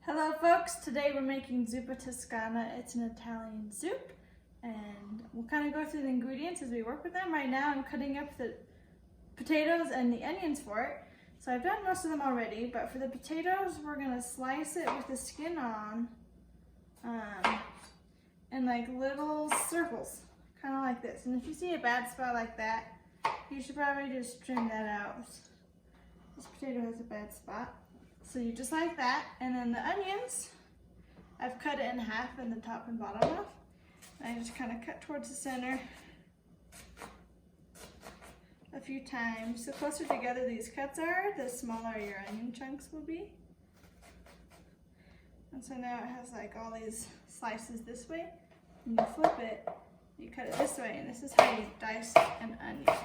Hello folks, today we're making Zuppa Tuscana. It's an Italian soup and we'll kind of go through the ingredients as we work with them. Right now I'm cutting up the potatoes and the onions for it. So I've done most of them already, but for the potatoes we're going to slice it with the skin on in like little circles, kind of like this. And if you see a bad spot like that, you should probably just trim that out. This potato has a bad spot. So you just like that, and then the onions, I've cut it in half in the top and bottom off. And I just kind of cut towards the center a few times. The closer together these cuts are, the smaller your onion chunks will be. And so now it has like all these slices this way, and you flip it, you cut it this way, and this is how you dice an onion.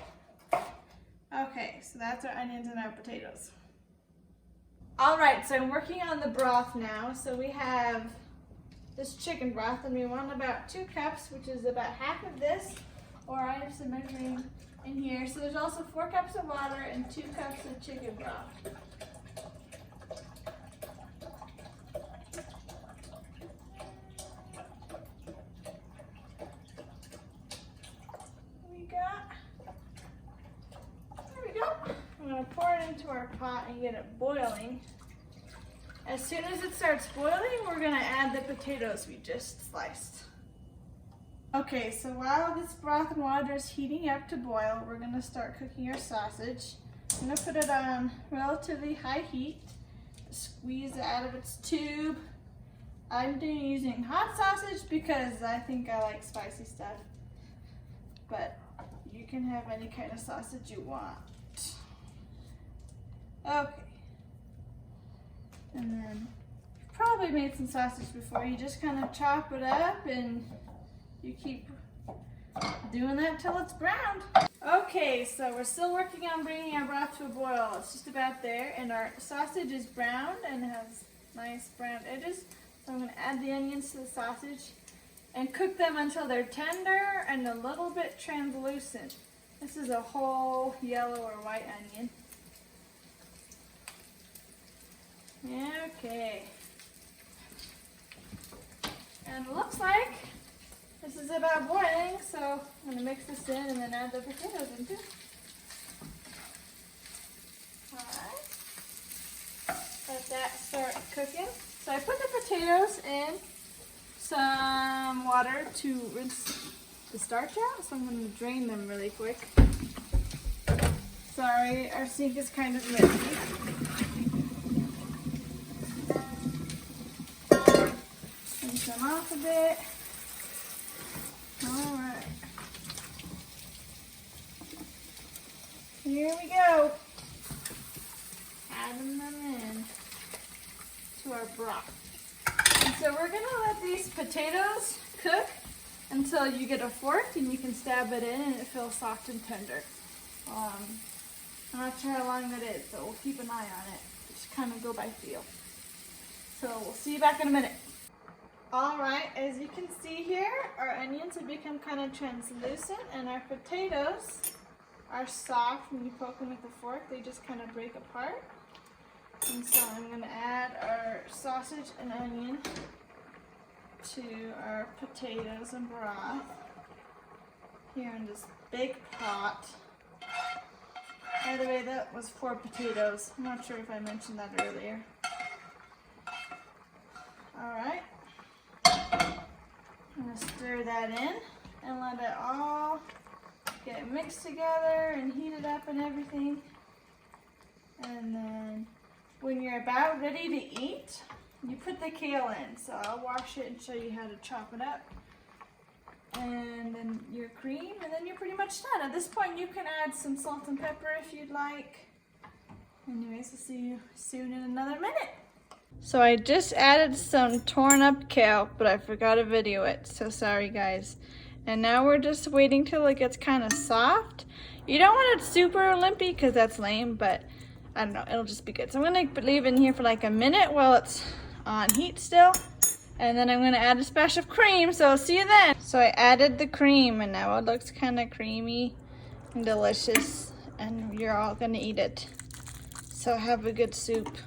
Okay, so that's our onions and our potatoes. All right, so I'm working on the broth now. So we have this chicken broth, and we want about 2 cups, which is about half of this, or I have some measuring in here. So there's also 4 cups of water and 2 cups of chicken broth. There we go. I'm gonna pour it into our pot and get it boiling. As soon as it starts boiling, we're gonna add the potatoes we just sliced. Okay, so while this broth and water is heating up to boil, we're gonna start cooking our sausage. I'm gonna put it on relatively high heat, squeeze it out of its tube. I'm using hot sausage because I think I like spicy stuff, but you can have any kind of sausage you want. Okay. And then you've probably made some sausage before. You just kind of chop it up and you keep doing that till it's browned. Okay, so we're still working on bringing our broth to a boil. It's just about there, and our sausage is browned and has nice brown edges. So I'm going to add the onions to the sausage and cook them until they're tender and a little bit translucent. This is a whole yellow or white onion. Okay. And it looks like this is about boiling, so I'm going to mix this in and then add the potatoes in too. Alright. Let that start cooking. So I put the potatoes in some water to rinse the starch out, so I'm going to drain them really quick. Sorry, our sink is kind of messy. Rinse them off a bit. Alright. Here we go. Adding them in to our broth. And so we're going to let these potatoes cook until you get a fork and you can stab it in and it feels soft and tender. I'm not sure how long that is, so we'll keep an eye on it. Just kind of go by feel. So we'll see you back in a minute. Alright, as you can see here, our onions have become kind of translucent and our potatoes are soft. When you poke them with a fork, they just kind of break apart. And so I'm going to add our sausage and onion to our potatoes and broth here in this big pot. By the way, that was 4 potatoes. I'm not sure if I mentioned that earlier. Alright. I'm going to stir that in and let it all get mixed together and heated up and everything. And then when you're about ready to eat, you put the kale in. So I'll wash it and show you how to chop it up. And then your cream, and then you're pretty much done. At this point you can add some salt and pepper if you'd like. Anyways, we'll see you soon in another minute. So I just added some torn up kale, but I forgot to video it, so sorry guys. And now we're just waiting till it gets kind of soft. You don't want it super limpy because that's lame, but I don't know, it'll just be good. So I'm gonna leave it in here for like a minute while it's on heat still. And then I'm gonna add a splash of cream, so I'll see you then. So I added the cream and now it looks kind of creamy and delicious, and you're all gonna eat it. So have a good soup.